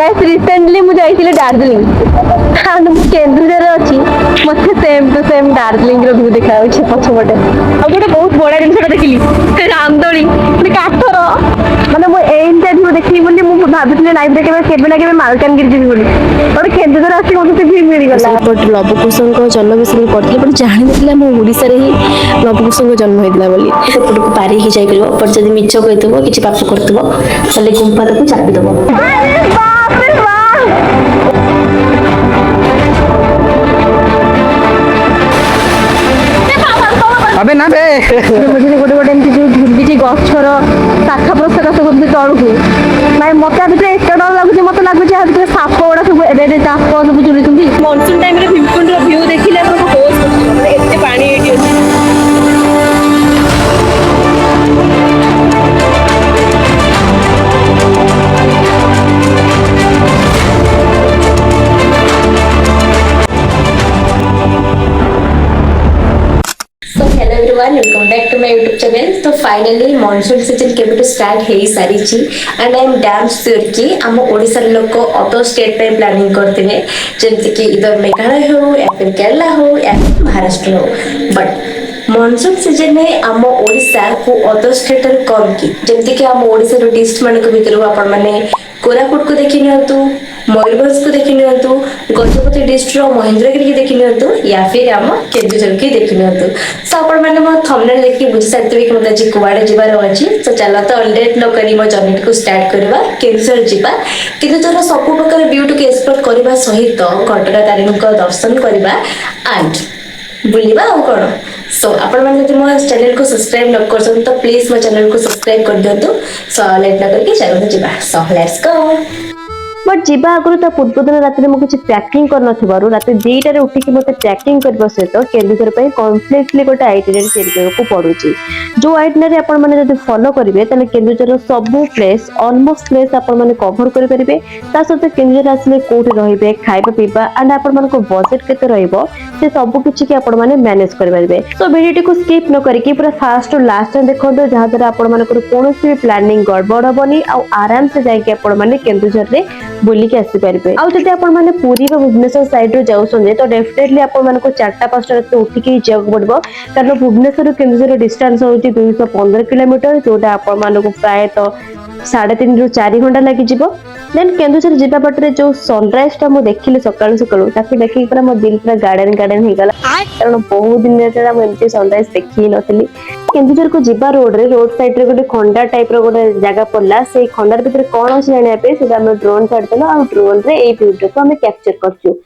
Guys recently मु जाइथिले Darjeeling and मु केंदुझर अछि मते सेम टू सेम दार्जिलिंग रो व्यू देखा होछि पछपटे आ गोटे बहुत बड़ा जिनस देखिली रामदोली काठर माने मु एम टाइप देखली बोली मु भाबिथिले लाइफ रे केबे ना केबे मालकानगिरी जिबी बोली और केंदुझर आसी मते भी मिली गला बट लवकुशଙ୍କ जन्म विषय पढ़िले बट जानि नथिला मु ओडिसा रे ही लवकुशଙ୍କ जन्म होइतला बोली सेपटको पारी ही जाय करिवो पर जदी मिछ कहितबो किछि पाप करतबो तले गुंपा तको चापी दबो। बाप रे बाप अबे ना बे मुझे गोटे गोटे एमती जो झुलगी गछर शाखा प्रशाखा सब तलू ना मत एत डर लगुच मत लगुच साप गुड़ा सब एडे साप सब झुलुंट मनसून टाइम भीमकुंड व्यू देखिले एत पानी ये hello everyone welcome back to my YouTube channel. तो फाइनली मॉनसून सीजन केबे स्टार्ट हे सारीची and I am damn sure कि हम ओडिसा लोक अदर स्टेट पे प्लानिंग करथिबे जेमति कि इधर मेघालय हो या फिर केरला हो या फिर महाराष्ट्र हो बट मॉनसून सीजन में हम ओडिसा को अदर स्टेट रे कम कि जेमति कि हम ओडिसा रो डिस्ट्रिक्ट मानक भितर आपण माने कोरापुट को देखि नियंतु मयूरभंज को देखि नियंतु गजपति डिस्ट्रिक्ट महेंद्रगिरी की देखि नियंतु या फिर हम केंदुझर की देखि नियंतु सो आपण माने मो थंबनेल देखि बुझि सकते कि मते जे कुआडे जिबार अछि तो चला तो लेट न करी मो जर्नी को स्टार्ट करबा केंदुझर जिबा केंदुझर सब प्रकार ब्यूटी के एक्सप्लोर करबा सहित घटगा तारिणी को दर्शन करबा एंड बुलिबा और कोन सो आपण माने जदि मो चैनल को सब्सक्राइब न करछन तो प्लीज मो चैनल को सब्सक्राइब कर दियंतु सो लेट न करके चलो जिबा सो लेट्स गो। बट जीवा आगु ता पूर्व दिन रात में किसी पैकिंग कर नथिबारु रात 2टा रे उठी कि मते पैकिंग करबो सहित केंदुझर पे कम्प्लीटली गोटे आइटिनरी तैयारी करको पड़ुची जो आइटिनरी आपण माने जदि फॉलो करिवे तले केंदुझर सब प्लेस ऑलमोस्ट प्लेस आपण माने कवर करि परिबे ता सहित केंदुझर आसले कोठी रहिबे खाइबा पीबा एंड आपण मानको बजट केते रहइबो से सब किछि के आपण माने मैनेज करि परिबे सो वीडियो को स्किप न करिकि पूरा फास्ट टू लास्ट तक देखो जहाँ द्वारा आपण मानकर कोनोसी भी प्लानिंग गड़बड़ हबनी आ आराम से जाई के आपण माने केंदुझर रे बुली के आसी पारिबे आ जदि आपण माने पुरी व भुवनेश्वर साइड रो जाउछन तो डेफिनेटली आपण मानको 4-5 रात उठी के जाउ पड़बो कारण भुवनेश्वर रो केंदुझर डिस्टेंस होउची 215 किलोमीटर जोटा आपण मानको प्राय तो 3.5 ରୁ 4 घंटा लागि जिवो देन केंदुझर जिबा पटरे जो सनराइज टा मु देखिले सकाळ सकाळ ताकि देखि पूरा मो दिल पूरा गार्डन हे गला कारण बहुत दिन रे मु एमती सनराइज देखि नथली केंदुझर को जिबा रोड साइड रे गोटे खंडा टाइप रो गोटे जगह पड़ला से खंडार भीतर कोन अछि जानिया पे से हम ड्रोन छाड़ देलो आ ड्रोन रे ए वीडियो को हम कैप्चर करछु।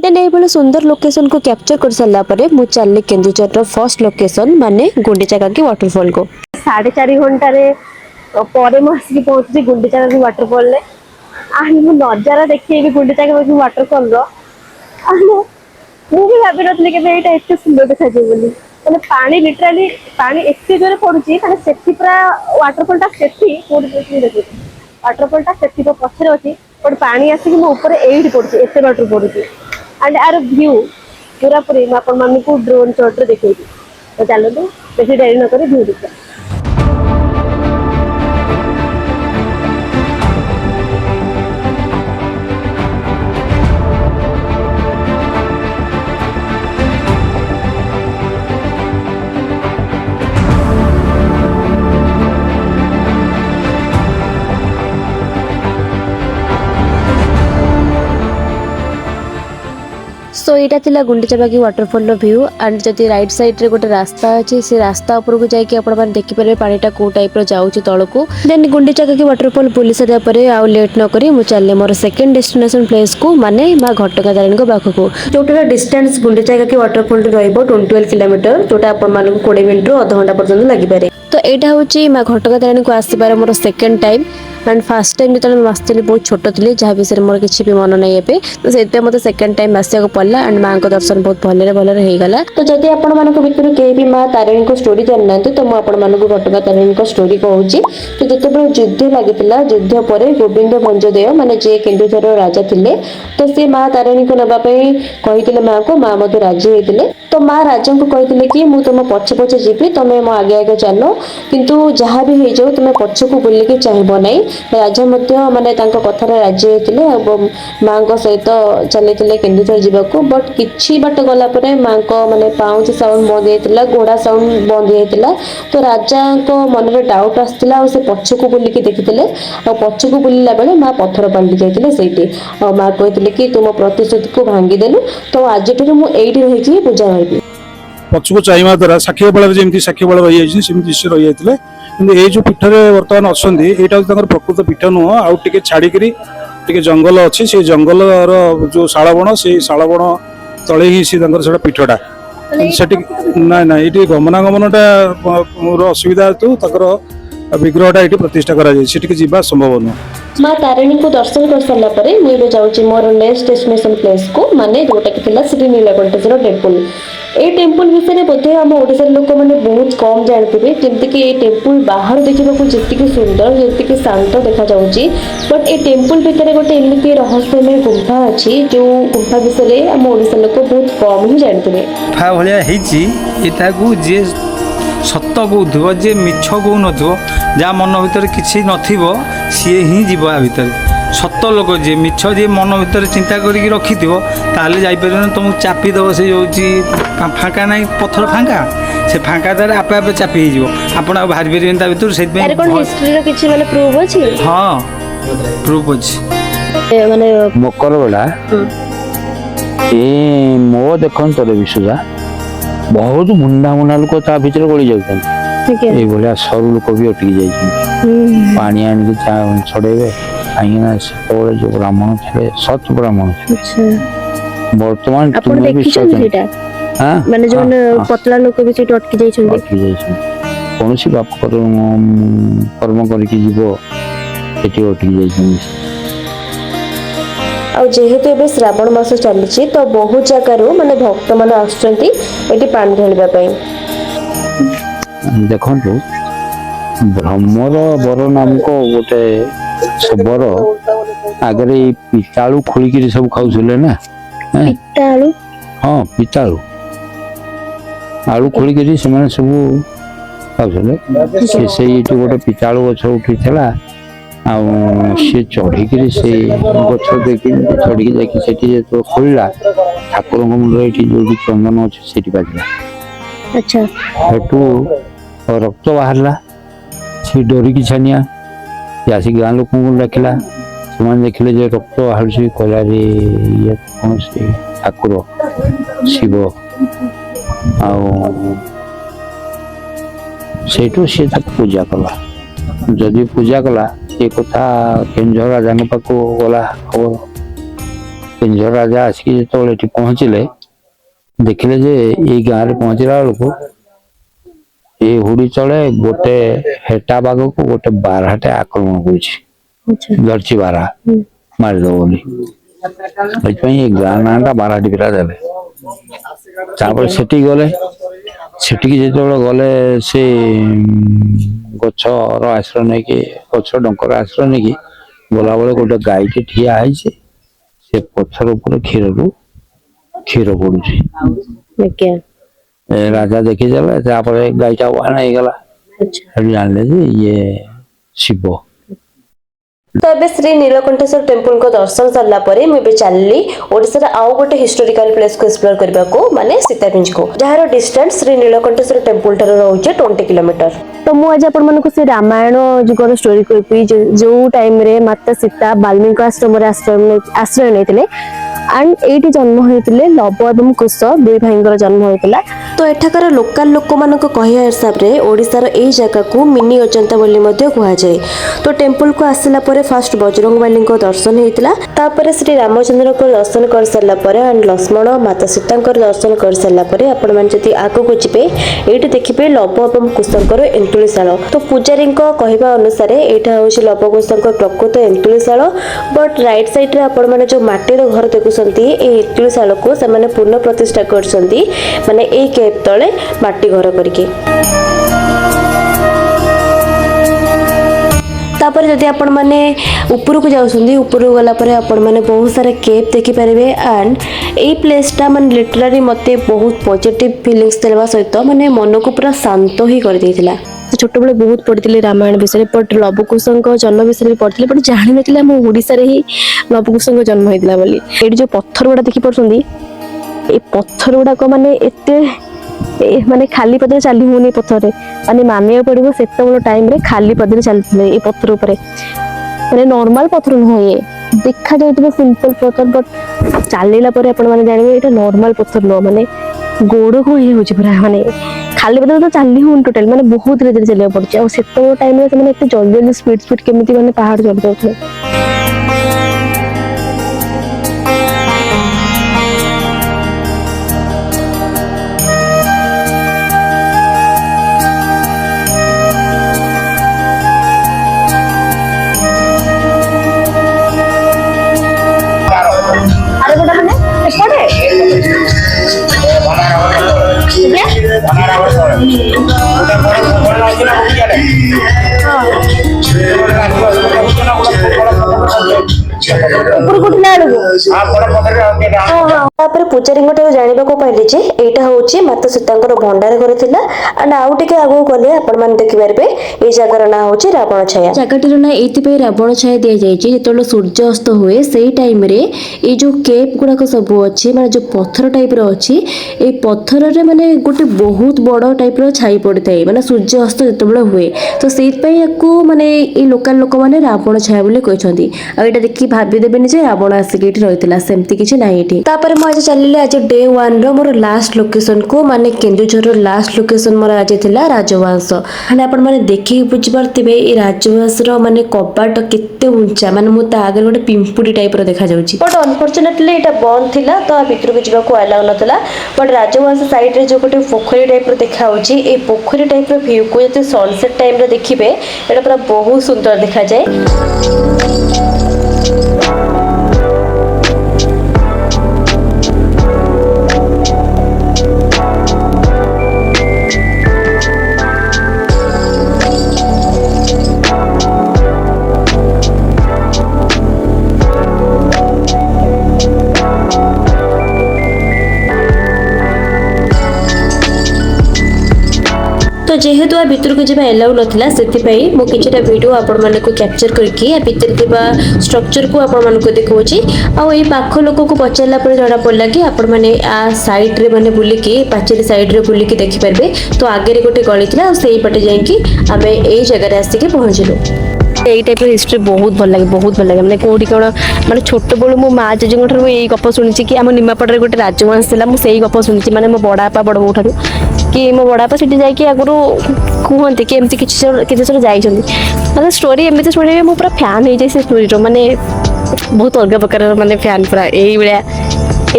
देन सुंदर लोकेशन को कैप्चर कर सारा पर मु चलली केंदुझर रो फर्स्ट लोकेशन माने गुंडीचाका की वाटरफॉल को 4.5 घंटा रे परे मु आसी पहुंची गुंडीचाका की वाटरफॉल ले आनी मु नजारा देखि गुंडीचाका की वाटरफॉल रो मु भी भाबी नथले के एटा एते सुंदर देखा जे बोली माने पानी लिटरली पानी एते जोरे पडुची माने सेठी पूरा वाटरफॉल ता सेठी पूरी देखि वाटरफॉल ता सेठी को पछरे अछि पर पानी आसी कि मो ऊपर एडी पडुची एते वाटर पडुची एंड आर व्यू पूरा पूरी आपण माने को ड्रोन शॉट रे देखै तो चलो तो बेसी देरी न करे व्यू देखा। सो यहाँ थिला गुंडीचाबागी वाटरफॉल रो व्यू एंड जदि राइट साइड रे गोटे रास्ता अछि से रास्ता ऊपर को जाई के आपण माने देखि परबे पानीटा को टाइप रो जाउची तळको देन गुंडीचाबागी वाटरफॉल पुलिस सारिया परे आ लेट न करी मु चलले मोर सेकंड डेस्टिनेशन प्लेस को माने मा घटका तारिणी को पाखको जोटा डिस्टेंस गुंडीचाबागी वाटरफॉल रे रहइबो 21 किलोमीटर जोटा आपण माने 20 मिनिट रो आधा घंटा पर्यंत लागि पारे तो एटा होची मा घटका तारिणी को आसीबार मोर second time and first time जो मैं आसती बहुत छोट थी जहाँ विषय मोर किसी भी मन नहीं है तो से मत सेकेंड टाइम आसा पड़ा एंड माँ दर्शन बहुत भलरे भलरे होगला। तो जदि आपण मान भितर कहीं भी माँ तारिणी को स्टोरी जाना तो मुझे आपण मानक घटगा तारिणी को स्टोरी कहूँ तो जितेबाला युद्ध लगी युद्ध पर गोविंद भंजदेव माने जे केन्दुझर राजा थे तो सी माँ तारिणी को नापाई कही माँ को माँ मत राजी होते तो माँ राजा को कही कि मुझे तुम पछे पछे जीवी तुम मो आगे आगे चल किंतु जहाँ भी हो जाओ तुम पछक बुलिकी चाहब ना। राजा माने कथार राजी होते माँ सहित चलते केन्दुझर जावाक बट किछि बाट गला माँ को माने पाउच साउंड बंद होता घोड़ा साउंड बंद होता तो राजा मन में डाउट आसाला से पछक बुलिकी देखी पछक बुलला बेले माँ पत्थर पालटि जाते से माँ कहते कि तुम प्रतिश्रुति को भांगीदेलु तो आज मुझे रही पूजा रही पछको चाहिए द्वारा साक्षी बल जमी साक्षी बल रही सेमती से रही जाते कि ये जो पीठ में बर्तमान अच्छा यहाँ प्रकृत पीठ नुह आउ टे छाड़ी जंगल अच्छी से जंगल जो शालबण से शालबण तले ही सी पीठटा ना ना ये गमनागमनटा असुविधा हेतु विग्रहटा ये प्रतिष्ठा करा संभव नुह। माँ तारिणी को दर्शन कर सारा पर मुझे जाऊँगी मोर नेक्स्ट डेस्टिनेशन प्लेस को माने जोटा कि श्री नीलकंठेश्वर टेम्पल। ये टेम्पल विषय बोधे आम ओडिशा लोक मैंने बहुत कम जानते जमती कि ये टेम्पल बाहर देखा जी सुंदर जी शांत देखा जाऊँगी बट ये टेम्पल भितर गोटे एमती रहस्यमय गुंफा अच्छी जो गुंफा विषय आम ओडिशा लोक बहुत कम ही जानते भाया जे सत कहूब जे मिछ कहून जहाँ मन भर किसी नथिबो सी ही जीव आ भितर सत लोक जे मिछ जे मन भर चिंता करके रखि ताले जापर तुमको चापीदेव से जो फाँका ना पत्थर फाँका से फाँका द्वारा आपे आपे चापी हो आप बाहर पारे भर से हाँ प्रूफ अच्छी माने मकर बेला ये मो देखन तोरे विश्वजा बहुत मुंडा मुंडा लोक ता भीतर गली जाउछन ए भलिया सरू लोक भी अटकी जाइछन पानी आन के छड़ेबे कहीं से जो ब्राह्मण थे सत ब्राह्मण अच्छा वर्तमान अपन देखिछन सेटा हां माने जोन पतला लोक भी से अटकी जाइछन कोनसी बाप कर्म करके जीवो एटी अटकी जाइछन। आ जेहेतु ए श्रावण मास चली तो बहुत जगार माने भक्त मान आसुचंती एटी पानी ढालिबा पई देखंतु ब्रह्मर बर नामक गोटे बर आगे पितालु खोलिकी सब खाऊले ना पितालु हाँ पितालु आलू खोलिकी से सब खाऊले से गोटे पितालु गछ उठी सी चढ़ी से गछ देखी चढ़ी जाकि जो खोलला ठाकुर मुंडे जो चंदन अच्छे से बाजला अच्छा हेटू रक्त बाहरला सी डरिकी छानिया आसिक गाँ लोक डाकिला से देखिले जे रक्त बाहर कहला ये कौन से ठाकुर शिव आठू सी पूजा कला जदि पूजा कला ये कथा केंझर राजा पाक गला खबर केंझर राजा आसिक जो पहुँचले देखिले जे ये गाँव में पहुँचला बेलू ये हुड़ी चले गोटे हेटा बाघ को गोटे बारहाटे आक्रमण करची बारहा मारिद बोली ये गाँ नाटा बारहाटी पिला देले सेठी गले सेठी जो गले से गछर आश्रय नहीं कि गछ डंकर आश्रय नहीं कि गला बेले गोटे गाय टे ठिया है से पत्थर ऊपर क्षीर पड़ुची राजा देखी देले गायटा वाहन हो गला जानले जे ये शिव। तो ए श्री नीलकंठेश्वर टेम्पल को दर्शन सारा पर मुझे चलली ओडिशा आउ गोटे हिस्टोरिकल प्लेस को एक्सप्लोर करने को माने सीताबिंज को जहार डिस्टेंस श्री नीलकंठेश्वर टेम्पल ठार रोचे 20 किलोमीटर। तो मुझे आज आपण मानक से रामायण जुगर स्टोरी कहबी जो टाइम रे माता सीता वाल्मीकि आश्रम आश्रय नहीं एंड एटी जन्म होते लव एवं कुश दुई भाई जन्म होता तो एठाकार लोकल लोक मान कहवा हिसाब से ओडिशार एई जगह को मिनी अजंता बोली मध्य कहुए। तो टेम्पल को आसला परे फास्ट बजरंग बाली दर्शन होता, तापर श्री रामचंद्र को दर्शन कर सारा एंड लक्ष्मण माता सीता दर्शन कर सारा आपण मैंने आग को जीपे ये देखिए लव एवं कुशंकर एंतुलीशाल। तो पूजारी कहवा अनुसार यहाँ हूँ लव कुशंकर प्रकृत एंतुलीशाल, बट राइट साइड रे आपण मैंने जो माटीर घर देखुंत एंतुलीशाल को से पुनः प्रतिष्ठा कर माने ए केप तले माटी घर करके। तापर जदि आपण माने ऊपर को जाउछंदी ऊपर गला परे आपण माने बहुत सारा केप देखि पारिबे एंड ए प्लेसटा माने लिटरली मते बहुत पॉजिटिव फीलिंग्स देवा सहित माने मन को पूरा शांत ही कर देथिला। छोट बेले बहुत पढ़ी रामायण विषय बट लवकुश जन्म विषय पढ़ी बट जानी नथिला हम ओडिसा रे ही लवकुश जन्म होइतिला बोली। एडी जो पत्थर गुडा देखि पड़छंदी ए पत्थर गुड़ाक माने एते माने खाली पदरे चली होनी पत्थर माने मानिया पड़ो से टाइम रे खाली पदरे चलते ये पत्थर उपरे माने नॉर्मल पत्थर नुह ये देखा जाए सिंपल पत्थर बट चलला माने जानवे ये नॉर्मल पत्थर नुह माने गोड़ को ये होची पूरा माने खाली पदरे तो चली होनी टोटल माने बहुत धीरे धीरे चलिया पड़छ आ से टाइम रे माने एते जल्दी जल्दी स्पीड केमिति माने पहाड़ चढ़ जाउथले। पूजारी जाना पाइली जे एटा हूँ माता सीता भंडार घर एंड आउ टे आगू गले आपण देखिपारे ये जगार ना हूँ रावण छाया। जगह ना ये रावण छाया दि जाए जो सूर्य अस्त हुए से टाइम रे ये जो केप गुड़ाक सब अच्छी माने जो पत्थर टाइप अच्छी ये पत्थर रे माने गोटे बहुत बड़ टाइप छाई पड़ी थाए माने सूर्य अस्त जो हुए तो से माने ये लोकल लोक मैंने रावण छाया बोली कहते आ यहाँ देखिए भाविदेवेनि जे रावण आसिक ये रही सेमती किसी ना ये। तापर मुझे चलिए आज डे 1 मोर लास्ट लोकेशन को माने केन्दुझर लास्ट लोकेशन मोर आज थिला राजवंश माने आपण माने देखि बुझी पारथिबे ए राजवंश रो माने कबाट केते ऊंचा माने मु ता आगे गोटे पिंपुडी टाइप रो देखा जाउची बट अनफॉर्चूनेटली एटा बंद थिला तो भीतर को जीवा को अलाउ नथला बट राजवंश साइड रे जो गोटे पोखरी टाइप रो देखा होची ए पोखरी टाइप रो व्यू को जते सनसेट टाइम रे देखिबे एटा पूरा बहुत सुंदर देखा जाए। तो जेहेतु आ भितर को जब एलाउ नथिला सेति मु किछटा वीडियो आपण माने को कैप्चर करके आ भितर दिबा स्ट्रक्चर को आपण माने को देखौची आ ए पाख लोक को पचारला पर जणा पड़ला कि आपण माने आ साइड रे माने बुली के पाचेरी साइड रे बुली के देखि परबे तो आगे रे गोटे गली थिला सेही पटे जाई कि आमे एई जगह रे आसी के पहुंचलु। यही टाइप हिस्ट्री बहुत भल लगे मैंने कौटी कौन मैंने छोट बड़ू मो माँ जेजेक ठार यही गप शुणी कि आम निमापड़े गोटे राजवंश था मुझे गप शुणी मैंने मो बड़ापा बड़ मो ठार कि मो बड़ापा सीटी जाकि आगुरी कहते कि एमती किसी सर जाइए मतलब स्टोरी एमती शुणे मुझे पूरा फैन हो जाए से स्टोरी माने बहुत अलग प्रकार माने फैन पूरा यही भाया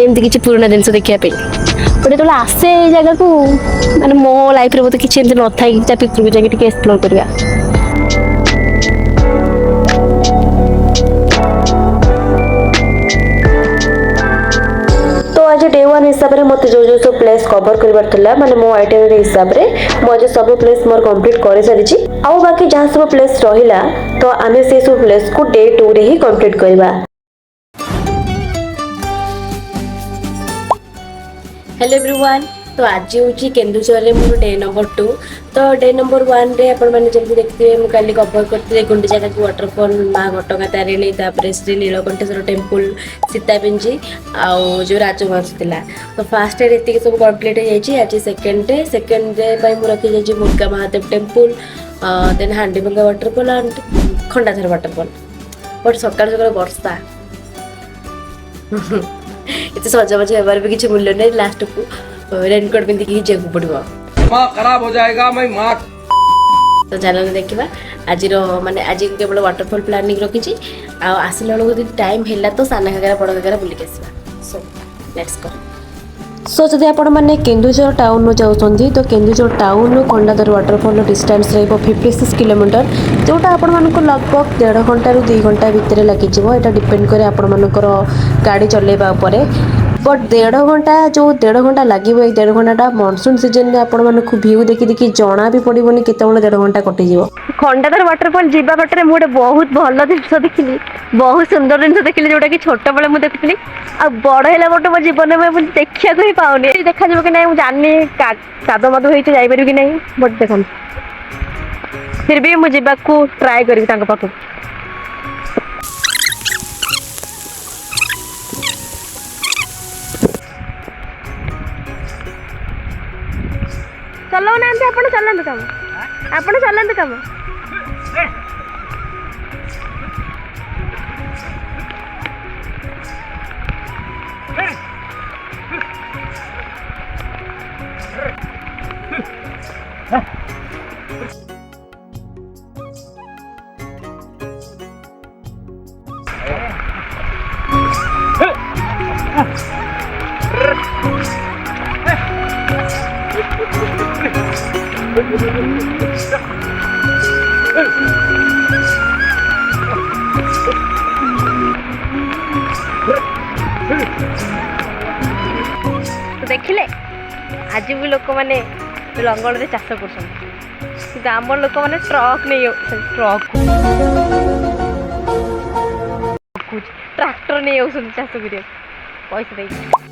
एमती किसी पुराना जिन देखापी बट जो आसे जगह को मैंने मो लाइफ में किसी एमती न था कि पितृ को जाके एक्सप्लोर करवा। आज डे 1 हिसाब रे मते जो सब प्लेस कवर करबार थिला माने मो आइटिनरी हिसाब रे मो आज सब प्लेस मोर कंप्लीट करे सारिची आ बाकी जहां सब प्लेस रहिला तो आमे से सब प्लेस को डे 2 रे ही कंप्लीट करबा। हेलो एवरीवन तो आज हूँ केन्दुझर मोर डे नंबर 2 तो डे नंबर 1 रे आपण माने जल्दी देखते मु काली कवर करते गुंडीचा घाटी वाटरफॉल माँ घटगाँ तारिणी तापर श्री नीलकंठेश्वर टेम्पल सीतापिंजी आउ जो राजवंश थिला तो फास्ट डे एति सब कंप्लीट हो जाइए। आज सेकंड डे पई मु रखी जाइए Murga Mahadev temple then Handibhanga waterfall and Khandadhar waterfall but सकाळ सकाळ वर्षा इतने सजावज होबार भी किसी मूल्य नहीं लास्ट को रेनकोट पिंधिकी जाकू पड़ो माँ खराब हो जाएगा मैं माँ तो चलो देखा आज माने आज केवल वाटरफॉल प्लानिंग रखी आसला बेलू टाइम है तो साना घागरा बड़ घागरा बुलिक आसवा सो लेट्स गो सो जदि आपण मैंने केन्दुझर टाउन जाऊँगी तो केन्दुझर टाउन खंडाधर वाटरफॉल डिस्टेंस रही 56 किलोमीटर जोटा आपण मानक लगभग 1.5 घंटा रू 2 घंटा भितर लगे यहाँ डिपेंड करे आपण मानकर गाड़ी चलेबा उपरे बट 1.5 घंटा जो 1.5 घंटा लगे 1.5 घंटा मनसून सीजन में आपण मानक व्यू देखी देखी जना भी पड़ोनी केत 1.5 घंटा कटिज खंडाधर वाटरफॉल जावा बाटे मुझे बहुत भल जिन देखी बहुत सुंदर जिन देखी जोटा कि छोट बेले मुझे देखी आ बड़ है बट मो जीवन में मुझे देखा ही पाऊनी देखा कि ना जानी काद मद हो जापर कि नहीं बट देख फिर भी मुझे ट्राए करी पाख चलाऊ ना आपण चलांतु काम आपण चलांतु काम तो देखिले आज भी लोक मैंने लंगल रे चाष कर आम लोक मैंने ट्रक नहीं ट्रैक्टर नहीं चाष कर पैसा दे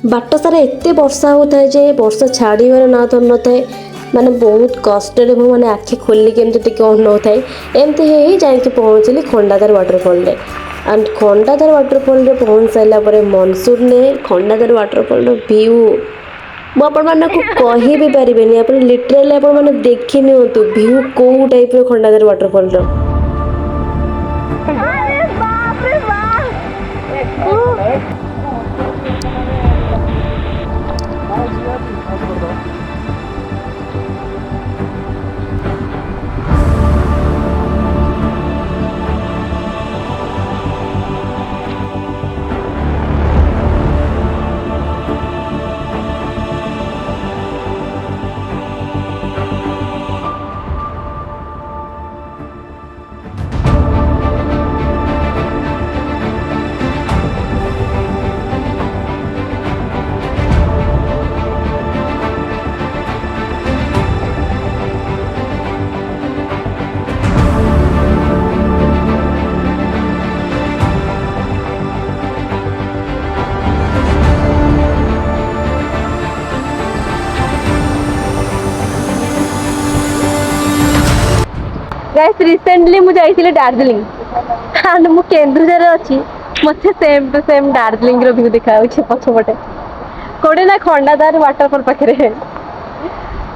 बाट सारा एत वर्षा होता है जे वर्षा छाड़बार ना धर न थाए माने बहुत कष्ट मैंने आखि खोलिक एमती अनौए एमती ही जाकि पहुँचली खंडाधर वाटरफॉल रे एंड खंडाधर वाटरफॉल रे पहुँच सारापर मनसून ने खंडाधर वाटरफॉल व्यू मुझे कही भी पारे आप लिटराली आप देखी नियंतु व्यू कौ टाइप खंडाधर वाटरफॉल रो गाइस रिसेंटली मुझे जाइए दार्जिलिंग एंड मु केन्दुझर अच्छी मत same to same Darjeeling view देखा पछपटे कौटे ना खंडाधर वाटरफॉल पाखे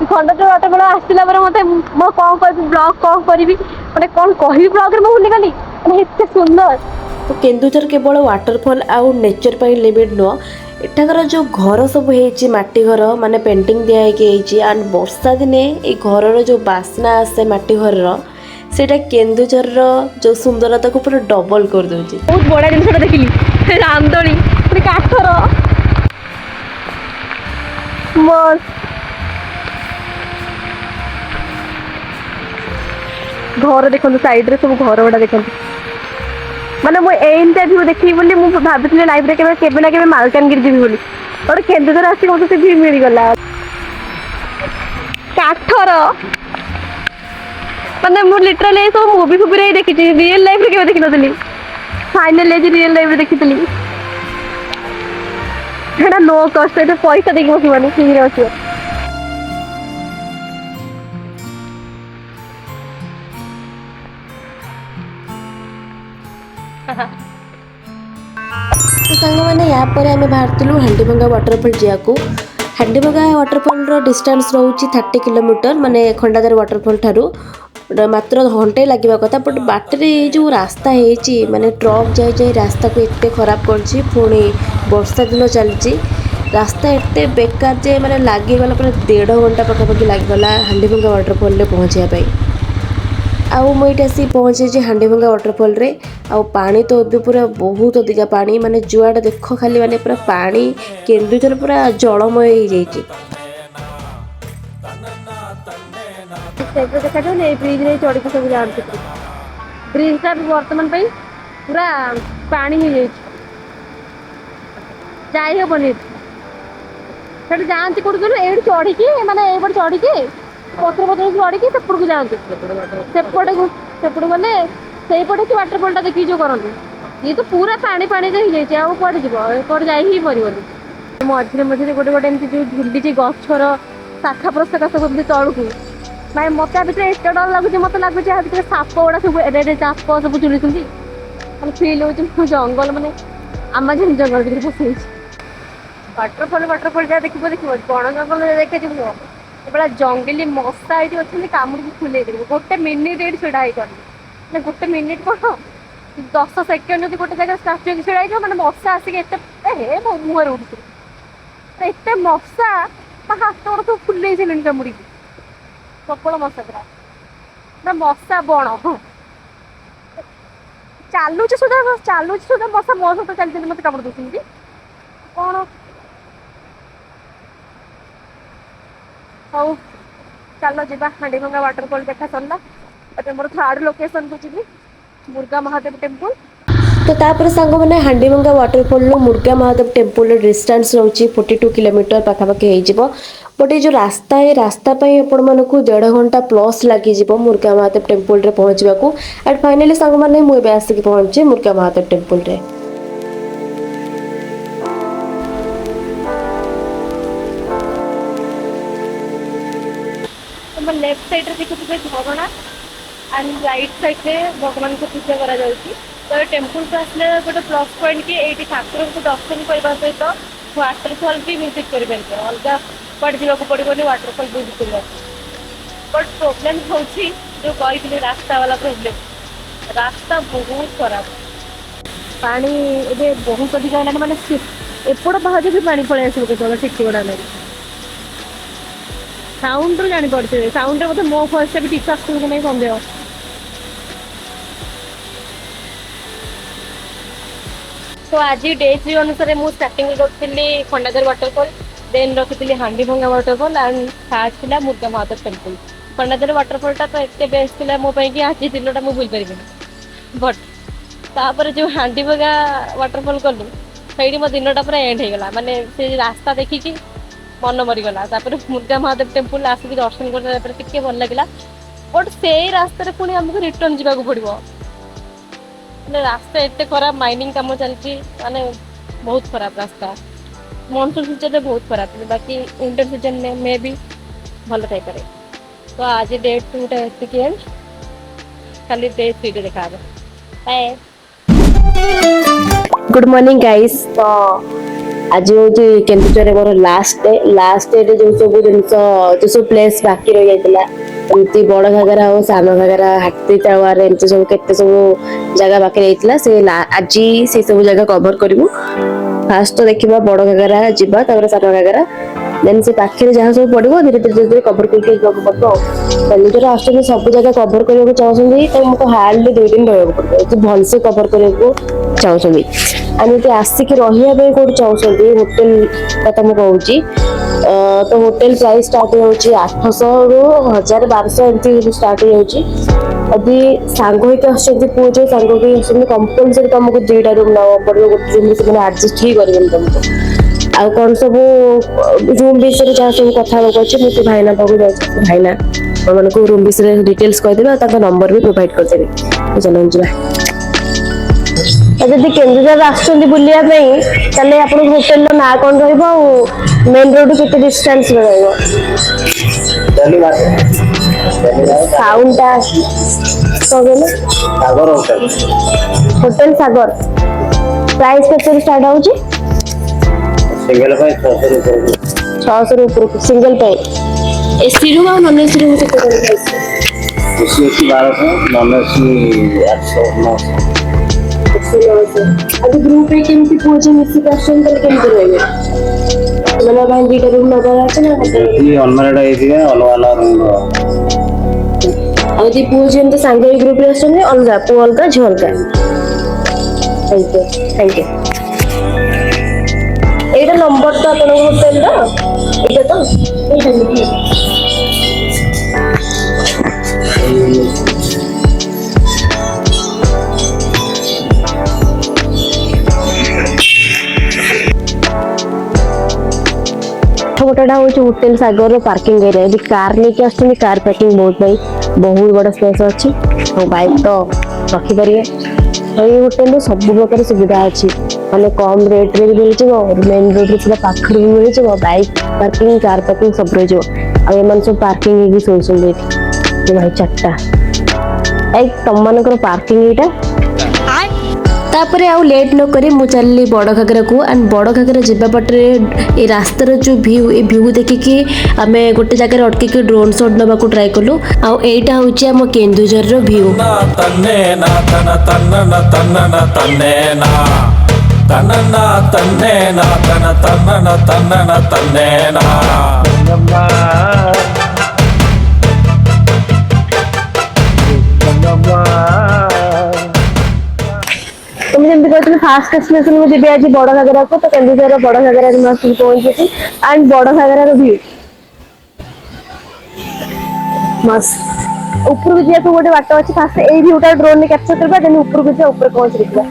खंडाधर वाटरफॉल आसला मत मो कौन कर ब्लॉग कौन करी मैंने कौन कह ब्लॉग में भूलिगली मैंने एत सुंदर तो केन्दुझर केवल वाटरफॉल आउ नेचर पर लिमिट नुह एठाकर जो घर सब है माटी घर माने पेंटिंग दिखाई एंड वर्षा दिने ये घर जो बास्ना आसे माटी घर सेटा केन्दुझर जो सुंदरता को पूरा डबल कर दूची बहुत बड़ा जिन देखिली रामदोली काठर मस्त घर देखो साइड रे सब घर गुड़ा देखो माने मु एमती व्यू देखी बोली मु भाबुଥିଲି लाइफ रे केबे ना केबे मालकानगिरी जीवी बोली और केन्दुझर आसी मते से व्यू मिल गला काठर माने मु लिटरली सब मूवी फुबी रे देखी रियल लाइफ रे केबे देखि नथली फाइनल एज रियल लाइफ रे देखितली एटा नो कॉस्ट एटा पैसा देकी बसी माने फ्री रे बसी तो सांग मैंने यहाँ पर आम बाहर हांडीभंगा वाटरफॉल जाकू हांडीभंगा वाटरफॉल डिस्टेंस रोचे 30 किलोमीटर माने खंडाधर वाटरफॉल ठारू मात्र घंटे लगे कथा बट बाटरे जो रास्ता है माने ट्रक जाए जाए रास्ता को एत खराब कर पुणी वर्षा दिन चलती ରାସ୍ତା ଏତେ ବେକାର ଯେ ମାନେ ଲାଗିଗଲା ପୁରା 1.5 ଘଣ୍ଟା ପାଖାପାଖି ଲାଗିଗଲା ହାଣ୍ଡିଭଙ୍ଗା ୱାଟରଫଲରେ ପହଞ୍ଚିବା ପାଇଁ। ଆଉ ମୁଁ ଏଇଠି ଆସିକି ପହଞ୍ଚିଛି ହାଣ୍ଡିଭଙ୍ଗା ୱାଟରଫଲରେ। ଆଉ ପାଣି ତ ଏବେ ପୁରା ବହୁତ ଅଧିକା ପାଣି, ମାନେ ଯୁଆଡ଼େ ଦେଖ ଖାଲି ମାନେ ପୁରା ପାଣି, କେନ୍ଦୁଝର ପୁରା ଜଳମୟ ହେଇଯାଇଛି। ଦେଖାଯାଉନି ଏଇ ବ୍ରିଜରେ ଚଢ଼ିକି ସବୁ ଯାଆନ୍ତି। ବ୍ରିଜଟା ବର୍ତ୍ତମାନ ପାଇଁ ପୁରା ପାଣି ହେଇଯାଇଛି, ଯାଇ ହବନି। ସେଠି ଯାଆନ୍ତି କୋଉଠି କହିଲୁ, ଏଇଠି ଚଢ଼ିକି ମାନେ ଏଇପଟେ ଚଢ଼ିକି ପଥର ଚଢ଼ିକି ସେପଟକୁ ଯାଆନ୍ତି। ସେପଟକୁ ଗଲେ ସେଇପଟେ କି ୱାଟରଫଲଟା ଦେଖିକି ଯୋଉ କରନ୍ତି। ଇଏ ତ ପୁରା ପାଣି ପାଣିରେ ହେଇଯାଇଛି, ଆଉ କୁଆଡ଼େ ଯିବ, କୁଆଡ଼େ ଯାଇ ହିଁ ପାରିବନି। ମଝିରେ ମଝିରେ ଗୋଟେ ଏମିତି ଯୋଉ ଝୁଲିଛି ଗଛର ଶାଖା ପ୍ରଶାଖା ସବୁ ଏମିତି ତଳକୁ, ଭାଇ ମତେ ଆ ଭିତରେ ଏତେ ଡର ଲାଗୁଛି, ମତେ ଲାଗୁଛି ଆ ଭିତରେ ସାପ ଗୁଡ଼ା ସବୁ ଏଡ଼େ ସାପ ସବୁ ଝୁଲିଛନ୍ତି। ମାନେ ଫିଲ୍ ହଉଛି ମୁଁ ଜଙ୍ଗଲ, ମାନେ ଆମାଜନ ଜଙ୍ଗଲ ଭିତରେ ପଶିଯାଇଛି। ୱାଟରଫଲ ଯାହା ଦେଖିବ ବଣ ଜଙ୍ଗଲ ଦେଖିଯିବ। ଏଭଳିଆ ଜଙ୍ଗଲି ମଶା ଏଇଠି ଅଛନ୍ତି, କାମୁଡ଼ିକି ଫୁଲେଇ ଦେବେ। ଗୋଟେ ମିନିଟ୍ ଏଇଠି ଛିଡ଼ା ହେଇପାରୁନି, ମାନେ ଗୋଟେ ମିନିଟ୍ କଣ 10 ସେକେଣ୍ଡ ଯଦି ଗୋଟେ ଜାଗାରେ ଷ୍ଟାଚୁ ହେଇକି ଛିଡ଼ା ହେଇଯିବ, ମାନେ ମଶା ଆସିକି ଏତେ ମୋ ମୁହଁରେ ଉଠୁଛି। ଏତେ ମଶା ମୋ ହାତ ଗୋଡ଼ ସବୁ ଫୁଲେଇ ସାରିଲେଣି କାମୁଡ଼ିକି, ପ୍ରବଳ ମଶା ପୁରା ମଶା ବଣ। ଚାଲୁଛି ସୁଦ୍ଧା ମଶା ମୋ ସହିତ ଚାଲି ମତେ କାମୁଡ଼ି ଦଉଛନ୍ତି କଣ। ହଉ ଚାଲ ଯିବା, ହାଣ୍ଡିଭଙ୍ଗା ୱାଟରଫଲ ଦେଖା ସରିଲା। ଏବେ ମୋର ଥାର୍ଡ ଲୋକେସନକୁ ଯିବି, ମୁର୍ଗା ମହାଦେବ ଟେମ୍ପଲ। ତ ତାପରେ ସାଙ୍ଗମାନେ ହାଣ୍ଡିଭଙ୍ଗା ୱାଟରଫଲରୁ ମୁର୍ଗା ମହାଦେବ ଟେମ୍ପଲର ଡିଷ୍ଟାନ୍ସ ରହୁଛି 42 କିଲୋମିଟର ପାଖାପାଖି ହେଇଯିବ। ବଟ୍ ଏଇ ଯେଉଁ ରାସ୍ତା, ଏ ରାସ୍ତା ପାଇଁ ଆପଣମାନଙ୍କୁ 1.5 ଘଣ୍ଟା ପ୍ଲସ୍ ଲାଗିଯିବ ମୁର୍ଗା ମହାଦେବ ଟେମ୍ପଲରେ ପହଞ୍ଚିବାକୁ। ଆଣ୍ଡ ଫାଇନାଲି ସାଙ୍ଗମାନେ ମୁଁ ଏବେ ଆସିକି ପହଞ୍ଚିଛି ମୁର୍ଗା ମହାଦେବ ଟେମ୍ପଲରେ। लेफ्ट साइड देखुए झरणा एंड राइट साइड रे भगवान को पूजा करा जाउची। तो टेम्पल को आसले गोटे प्लस पॉइंट कि एटी ठाकुर को दर्शन करने सहित वाटरफल भी विजिट कर पारे, अलग कड़े जावाक पड़ोनी वाटरफल विजिट करने। बट प्रोब्लेम हूँ जो कही रास्ता वाला प्रोब्लेम, रास्ता बहुत खराब, पानी ए बहुत अधिक है, मैंने एपट पाहज भी पानी पलि आसो केतल ठीक गुड़ा नहीं। साउंड रू जानी पड़ते, साउंड रे मो भॉइस भी ठीक आसू कि नहीं सन्देह। तो आज डे 3 अनुसार मुझे स्टार्टिंग रखी खंडाधर वाटरफल, देन रखी हांडीभंगा वाटरफल एंड थर्ड था मुर्गा महादेव टेम्पल। खंडाधर वाटरफलटा तो एत बेस्ट थी मो कि आज दिनटा मुझे भूल पारि। बट तापर जो हांडीभंगा वाटरफल कलु से मो दिनटा पूरा एंड हो गला, माने से रास्ता देखिकी मन मरीगला। मुर्गा महादेव टेम्पल आसिक दर्शन करते भल लगे। बट से रास्तार पुणी आमको रिटर्न जावाक पड़ो, मैंने रास्ता एत खराब, माइनिंग कम चलती, माने बहुत खराब रास्ता। मॉनसून सीजन में बहुत खराब, बाकी विंटर सीजन में मे भी भल थी पारे। तो आज डे 2 एंड खाली डे 3 देखा। Bye, good morning guys. तो आज हूँ केन्दुझर मोर लास्ट डे जो सब जिन जो सब प्लेस बाकी रही जाता, एमती बड़ घाघरा हो सान घाघरा हाथी टावर एमती सब केते सब जगह बाकी रही से आज से सब जगह कवर करूँ। फास्ट तो देखा बड़ घाघरा जावा, सान घाघरा, देन से पाखे जहाँ सब पड़ो धीरे धीरे कवर करके पड़ो। केन्दुझर आसुँच सब जगह कवर करने चाहते तो मुझे हार्डली 2 दिन रहा पड़ो, भलसे कवर करने चाहते। आम आसिक रही कौट चाहते होटेल कथा मुझे कहूँ, तो होटेल प्राइस स्टार्ट हो 800 रू 1200 एमती स्टार्ट हो। यदि सांग होकर पुओ जो सांग भी कंपलसरी तुमको 2टा रूम ना पड़ो, गोटे रूम से आडजस्ट ही करेंगे तुमको। आउ कौन सब रूम विषय जहाँ सब कथा अच्छे मुझे भाईना पाक भाईना मान को रूम विषय डिटेल्स कहीदेवे, नंबर भी प्रोवाइड करदेवे। चलो जा जब केन्दुझर आसुँच बुलाया आप होटेल ना कौन रेन रोड के डिस्टेंस साउंडटा होटेल सागर प्राइस के स्टार्ट हो 600 ऊपर सिंगल एसी रूम और नॉन एसी रूम के ग्रुप मिसिक आस ମାନେ ଭାଇ ଦୁଇଟା ରୁମ୍ ନବାର ଅଛି ନା ଗୋଟେ? ଅନମ୍ୟାରେଡ୍ ହେଇଥିବେ ଅଲଗା ଅଲଗା ରୁମ୍ ଆଉ ଯଦି ପୁଅ ଝିଅ ଏମିତି ସାଙ୍ଗ ହେଇ ଗ୍ରୁପରେ ଆସୁଛନ୍ତି ଅଲଗା, ପୁଅ ଅଲଗା ଝିଅ ଅଲଗା। Thank you. ଏଇଟା ନମ୍ବର ତ ଆପଣଙ୍କ ହୋଟେଲର? ଏଇଟା ତ? ଗୋଟାଟା ହଉଛି ହୋଟେଲ ସାଗରର ପାର୍କିଂ ଏରିଆ। ଏଠି କାର ନେଇକି ଆସୁଛନ୍ତି, କାର ପାର୍କିଂ ବହୁତ ବଡ଼ ସ୍ପେସ୍ ଅଛି। ଆଉ ବାଇକ୍ ତ ରଖିପାରିବେ। ଏଇ ହୋଟେଲରେ ସବୁ ପ୍ରକାର ସୁବିଧା ଅଛି, ମାନେ କମ୍ ରେଟ୍ରେ ବି ମିଳିଯିବ, ମେନ୍ ରୋଡ୍ରେ ପୁରା ପାଖରେ ବି ମିଳିଯିବ, ବାଇକ୍ ପାର୍କିଂ କାର ପାର୍କିଂ ସବୁ ରହିଯିବ। ଆଉ ଏମାନେ ସବୁ ପାର୍କିଂ ହେଇକି ଶୋଉଛନ୍ତି ଏଠି। ଭାଇ 4ଟା ଏଇ ତମମାନଙ୍କର ପାର୍କିଂ ଏଇଟା। ତାପରେ ଆଉ ଲେଟ୍ ନ କରି ମୁଁ ଚାଲିଲି ବଡ଼ ଘାଗରାକୁ। ଆଣ୍ଡ ବଡ଼ ଘାଗରା ଯିବା ବାଟରେ ଏ ରାସ୍ତାର ଯେଉଁ ଭ୍ୟୁ, ଏ ଭ୍ୟୁ ଦେଖିକି ଆମେ ଗୋଟେ ଜାଗାରେ ଅଟକିକି ଡ୍ରୋନ୍ ସଟ୍ ନେବାକୁ ଟ୍ରାଏ କଲୁ। ଆଉ ଏଇଟା ହେଉଛି ଆମ କେନ୍ଦୁଝରର ଭ୍ୟୁ। তুমি ଯେମିତି କହିଥିଲି ଫାଷ୍ଟ ଡେଷ୍ଟିନେସନ ମୁଁ ଯିବି ଆଜି ବଡ଼ ଘାଗରାକୁ, ତ କେନ୍ଦୁଝରର ବଡ଼ ଘାଗରାରେ ମୁଁ ଆସିକି ପହଞ୍ଚିଛି। ଆଣ୍ଡ ବଡ଼ ଘାଗରାର ଭ୍ୟୁ ମସ୍ତ। ଉପରକୁ ଯିବାକୁ ଗୋଟେ ବାଟ ଅଛି, ଫାଷ୍ଟ ଏଇ ଭ୍ୟୁଟା ଡ୍ରୋନରେ କ୍ୟାପଚର କରିବା, ଦେନ୍ ଉପରକୁ ଯିବା, ଉପରେ ପହଞ୍ଚି ଦେଖିବା।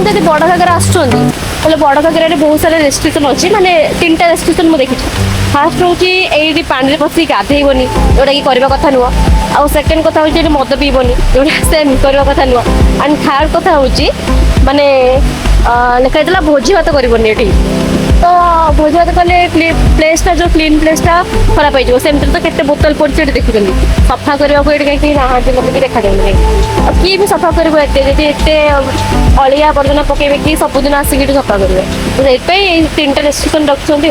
ଯଦି ବଡ଼ ଘାଗରା ଆସୁଛନ୍ତି ତାହେଲେ ବଡ଼ ଘାଗରାରେ ବହୁତ ସାରା ରେଷ୍ଟ୍ରିକ୍ସନ୍ ଅଛି, ମାନେ 3ଟା ରେଷ୍ଟ୍ରିକ୍ସନ୍ ମୁଁ ଦେଖିଛି। ଫାଷ୍ଟ ହେଉଛି ଏଇଠି ପାଣିରେ ପଶିକି ଗାଧେଇବନି, ଯୋଉଟାକି କରିବା କଥା ନୁହଁ। ଆଉ ସେକେଣ୍ଡ କଥା ହେଉଛି ଏଠି ମଦ ପିଇବନି, ଯୋଉଟା ସେମ୍ କରିବା କଥା ନୁହଁ। ଆଣ୍ଡ ଥାର୍ଡ କଥା ହେଉଛି ମାନେ ଲେଖା ହେଇଥିଲା ଭୋଜି ଭାତ କରିବନି ଏଠି। ତ ଭୋଜି ଭାତ କଲେ ପ୍ଲେସ୍ଟା ଯେଉଁ କ୍ଲିନ୍ ପ୍ଲେସ୍ଟା ଖରାପ ହେଇଯିବ। ସେମିତିରେ ତ କେତେ ବୋତଲ ପଡ଼ିଛି ଏଠି ଦେଖୁଛନ୍ତି। ସଫା କରିବାକୁ ଏଠି କାହିଁକି ନାହାନ୍ତି, ମୋତେ ବି ଦେଖାଯାଉନି କାହିଁକି। ଆଉ କିଏ ବି ସଫା କରିବ ଏତେ, ଯଦି ଏତେ ଅଳିଆ ଆବର୍ଜନା ପକେଇବେ କି ସବୁଦିନ ଆସିକି ଏଠି ସଫା କରିବେ। ତ ସେଇଥିପାଇଁ ଏଇ 3ଟା ରେଷ୍ଟ୍ରିକ୍ସନ୍ ରଖୁଛନ୍ତି।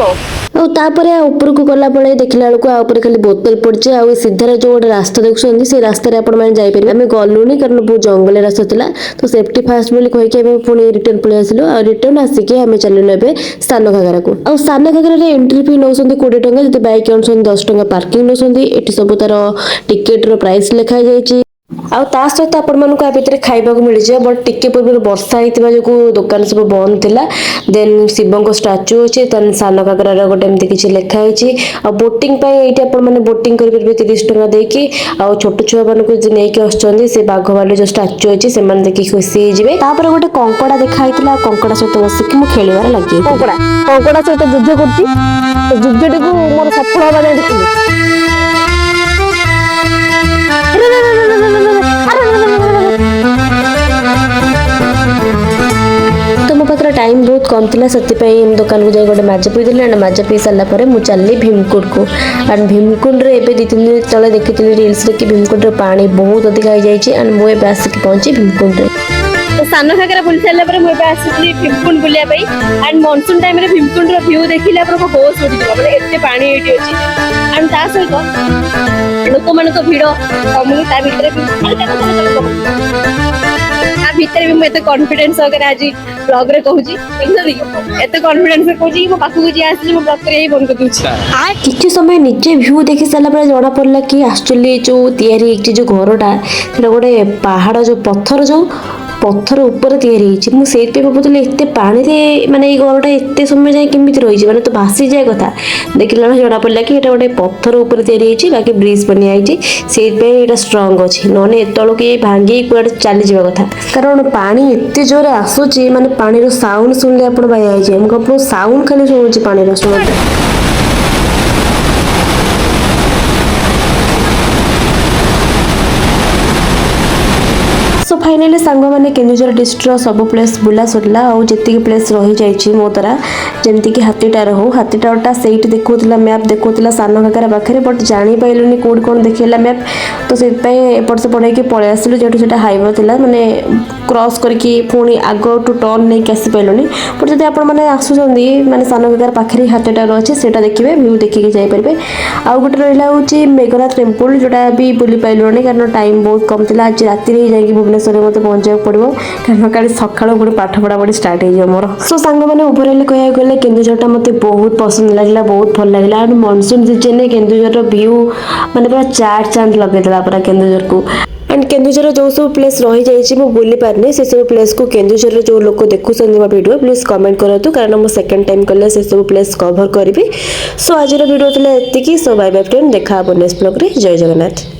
ଆଉ ତାପରେ ଉପରକୁ ଗଲାବେଳେ ଦେଖିଲା ବେଳକୁ ଆଉ ଉପରେ ଖାଲି ବୋତଲ ପଡ଼ିଛି। ଆଉ ସିଧାରେ ଯେଉଁ ଗୋଟେ ରାସ୍ତା ଦେଖୁଛନ୍ତି, ସେ ରାସ୍ତାରେ ଆପଣମାନେ ଯାଇପାରିବେ। ଆମେ ଗଲୁନି କାରଣ ବହୁତ ଜଙ୍ଗଲିଆ ରାସ୍ତା ଥିଲା, ତ ସେଫ୍ଟି ଫାଷ୍ଟ ବୋଲି କହିକି ଆମେ ପୁଣି ରିଟର୍ନ ପଳେଇ ଆସିଲୁ। ଆଉ ରିଟର୍ନ ଆସିକି ଆମେ ଚାଲିଲୁ ଏବେ ସାନ ଘାଗରାକୁ। ଆଉ ସାନ ଘାଗରାରେ ଏଣ୍ଟ୍ରି ଫି ନେଉଛନ୍ତି 20 ଟଙ୍କା, ଯଦି ବାଇକ୍ ଆଣୁଛନ୍ତି 10 ଟଙ୍କା ପାର୍କିଂ ନେଉଛନ୍ତି। ଏଠି ସବୁ ତାର ଟିକେଟର ପ୍ରାଇସ୍ ଲେଖା ହେଇଯାଇଛି। ଆଉ ତା ସହିତ ଆପଣମାନଙ୍କୁ ଆ ଭିତରେ ଖାଇବାକୁ ମିଳିଯିବ। ବଟ୍ ଟିକେ ପୂର୍ବରୁ ବର୍ଷା ହେଇଥିବା ଯୋଗୁଁ ଦୋକାନ ସବୁ ବନ୍ଦ ଥିଲା। ଦେନ୍ ଶିବଙ୍କ ଷ୍ଟାଚୁ ଅଛି, ଦେନ୍ ସାନ ଘାଗରାର ଗୋଟେ ଏମିତି କିଛି ଲେଖା ହେଇଛି। ଆଉ ବୋଟିଂ ପାଇଁ ଏଇଠି ଆପଣମାନେ ବୋଟିଂ କରିପାରିବେ 30 ଟଙ୍କା ଦେଇକି। ଆଉ ଛୋଟ ଛୁଆମାନଙ୍କୁ ନେଇକି ଆସୁଛନ୍ତି, ସେ ବାଘ ଭାଲୁ ଯୋଉ ଷ୍ଟାଚୁ ଅଛି ସେମାନେ ଦେଖିକି ଖୁସି ହେଇଯିବେ। ତାପରେ ଗୋଟେ କଙ୍କଡ଼ା ଦେଖା ହେଇଥିଲା, ଆଉ କଙ୍କଡ଼ା ସହିତ ବସିକି ମୁଁ ଖେଳିବାରେ ଲାଗିଯାଇଥିଲି। କଙ୍କଡ଼ା ସହିତ ଯୁଦ୍ଧ କରୁଛି, ଯୁଦ୍ଧଟିକୁ ମୋର ସଫଳ ହବା ଯାଏ ଦେଖିଲି। ତ ମୋ ପାଖରେ ଟାଇମ୍ ବହୁତ କମ୍ ଥିଲା, ସେଥିପାଇଁ ଦୋକାନକୁ ଯାଇ ଗୋଟେ ମାଜା ପିଇଦେଲି। ଆଣ୍ଡ ମାଜା ପିଇ ସାରିଲା ପରେ ମୁଁ ଚାଲିଲି ଭୀମକୁଣ୍ଡକୁ। ଆଣ୍ଡ ଭୀମକୁଣ୍ଡରେ ଏବେ 2-3 ଦିନ ତଳେ ଦେଖିଥିଲି ରିଲ୍ସରେ କି ଭୀମକୁଣ୍ଡର ପାଣି ବହୁତ ଅଧିକା ହେଇଯାଇଛି। ଆଣ୍ଡ ମୁଁ ଏବେ ଆସିକି ପହଞ୍ଚି ଭୀମକୁଣ୍ଡରେ। ତ ସାନ ଘାଗରା ବୁଲି ସାରିଲା ପରେ ମୁଁ ଏବେ ଆସିଥିଲି ଭୀମକୁଣ୍ଡ ବୁଲିବା ପାଇଁ। ଆଣ୍ଡ ମନସୁନ୍ ଟାଇମରେ ଭୀମକୁଣ୍ଡର ଭ୍ୟୁ ଦେଖିଲେ ଆପଣଙ୍କ ହୋସ୍ ଉଠିଯିବ, ମାନେ ଏତେ ପାଣି ଏଇଠି ଅଛି। ଆଣ୍ଡ ତା ସହିତ ଲୋକମାନଙ୍କ ଭିଡ଼, ମୁଁ ତା ଭିତରେ ବି ମୁଁ ଏତେ କନଫିଡେନ୍ସ ସହକାରେ ଆଜି ବ୍ଲଗରେ କହୁଛି, ଦେଖୁଛନ୍ତି ଏତେ କନଫିଡେନ୍ସ କହୁଛି କି ମୋ ପାଖକୁ ଯିଏ ଆସିଛି ମୁଁ ବ୍ଲଗ କରି ବନ୍ଦ କରିଦଉଛି। କିଛି ସମୟ ନିଜେ ଭ୍ୟୁ ଦେଖି ସାରିଲା ପରେ ଜଣା ପଡ଼ିଲା କି ଆକ୍ଚୁଆଲି ଯୋଉ ତିଆରି ହେଇଛି ଯୋଉ ଘରଟା, ସେଟା ଗୋଟେ ପାହାଡ଼ ଯୋଉ ପଥର ଉପରେ ତିଆରି ହେଇଛି। ମୁଁ ସେଇଥିପାଇଁ ଭାବୁଥିଲି ଏତେ ପାଣିରେ ମାନେ ଏଇ ଘରଟା ଏତେ ସମୟ ଯାଏ କେମିତି ରହିଛି, ମାନେ ତ ଭାସିଯାଏ କଥା। ଦେଖିଲା ବେଳେ ଜଣା ପଡ଼ିଲା କି ଏଇଟା ଗୋଟେ ପଥର ଉପରେ ତିଆରି ହେଇଛି, ବାକି ବ୍ରିଜ ବନିଆ ହେଇଛି, ସେଇଥିପାଇଁ ଏଇଟା ଷ୍ଟ୍ରଙ୍ଗ ଅଛି। ନହେଲେ ଏତେବେଳକୁ ଭାଙ୍ଗି କୁଆଡ଼େ ଚାଲିଯିବା କଥା, କାରଣ ପାଣି ଏତେ ଜୋରରେ ଆସୁଛି, ମାନେ ପାଣିର ସାଉଣ୍ଡ ଶୁଣିଲେ ଆପଣ ବାୟା ହେଇଯିବେ। ମୁଁ କେବଳ ସାଉଣ୍ଡ ଖାଲି ଶୁଣୁଛି ପାଣିର, ଶୁଣନ୍ତୁ। ସୋ ଫାଇନାଲି ସାଙ୍ଗମାନେ କେନ୍ଦୁଝର ଡିଷ୍ଟ୍ରିକ୍ଟର ସବୁ ପ୍ଲେସ୍ ବୁଲା ସରିଲା। ଆଉ ଯେତିକି ପ୍ଲେସ୍ ରହିଯାଇଛି ମୋ ଦ୍ୱାରା, ଯେମିତିକି ହାତୀଟାର ହଉ, ହାତୀଟାଟା ସେଇଠି ଦେଖାଉଥିଲା, ମ୍ୟାପ୍ ଦେଖାଉଥିଲା ସାନ ଘାଗରା ପାଖରେ, ବଟ୍ ଜାଣିପାରିଲୁନି କେଉଁଠି କ'ଣ ଦେଖେଇଲା ମ୍ୟାପ୍। तो ସେଥିପାଇଁ ଏପଟ ସେପଟ ହେଇକି ପଳେଇ ଆସିଲୁ ଯେହେତୁ ସେଇଟା ହାଇୱେ ଥିଲା ମାନେ କ୍ରସ୍ କରିକି ପୁଣି ଆଗଠୁ ଟର୍ନ ନେଇକି ଆସିପାରିଲୁନି ବଟ୍ ଯଦି ଆପଣମାନେ ଆସୁଛନ୍ତି ମାନେ ସାନ ଘାଗରା ପାଖରେ ହାତୀଟାର ଅଛି ସେଇଟା ଦେଖିବେ ଭ୍ୟୁ ଦେଖିକି ଯାଇପାରିବେ ଆଉ ଗୋଟେ ରହିଲା ହେଉଛି ମେଘନାଥ ଟେମ୍ପଲ୍ ଯେଉଁଟା ବି ବୁଲି ପାରିଲୁନି କାରଣ ଟାଇମ୍ ବହୁତ କମ୍ ଥିଲା ଆଜି ରାତିରେ ହିଁ ଯାଇକି ଭୁବନେଶ୍ୱରରେ ମୋତେ ପହଞ୍ଚିବାକୁ ପଡ଼ିବ କାରଣ କାଲି ସକାଳୁ ପୁଣି ପାଠ ପଢ଼ାପଢ଼ି ଷ୍ଟାର୍ଟ ହେଇଯିବ ମୋର ସୋ ସାଙ୍ଗମାନେ ଓଭରାଲି କହିବାକୁ ଗଲେ କେନ୍ଦୁଝରଟା ମୋତେ ବହୁତ ପସନ୍ଦ ଲାଗିଲା ବହୁତ ଭଲ ଲାଗିଲା ଆଉ ମନସୁନ୍ ସିଜନରେ କେନ୍ଦୁଝରର ଭ୍ୟୁ ମାନେ ପୁରା ଚାନ୍ଦ ଲଗେଇଦେଲା ପୁରା କେନ୍ଦୁଝରକୁ ଆଣ୍ଡ କେନ୍ଦୁଝର ଯେଉଁ ସବୁ ପ୍ଲେସ୍ ରହିଯାଇଛି ମୁଁ ବୁଲି ପାରିନି ସେସବୁ ପ୍ଲେସ୍କୁ କେନ୍ଦୁଝରର ଯେଉଁ ଲୋକ ଦେଖୁଛନ୍ତି ମୋ ଭିଡ଼ିଓ ପ୍ଲିଜ୍ କମେଣ୍ଟ କରନ୍ତୁ କାରଣ ମୁଁ ସେକେଣ୍ଡ ଟାଇମ୍ କଲେ ସେସବୁ ପ୍ଲେସ୍ କଭର କରିବି ସୋ ଆଜିର ଭିଡ଼ିଓ ଥିଲା ଏତିକି ସୋ ବାଇ ବାଇ ଫ୍ରେଣ୍ଡ ଦେଖା ହେବ ନେକ୍ସଟ ବ୍ଲଗ୍ରେ ଜୟ ଜଗନ୍ନାଥ।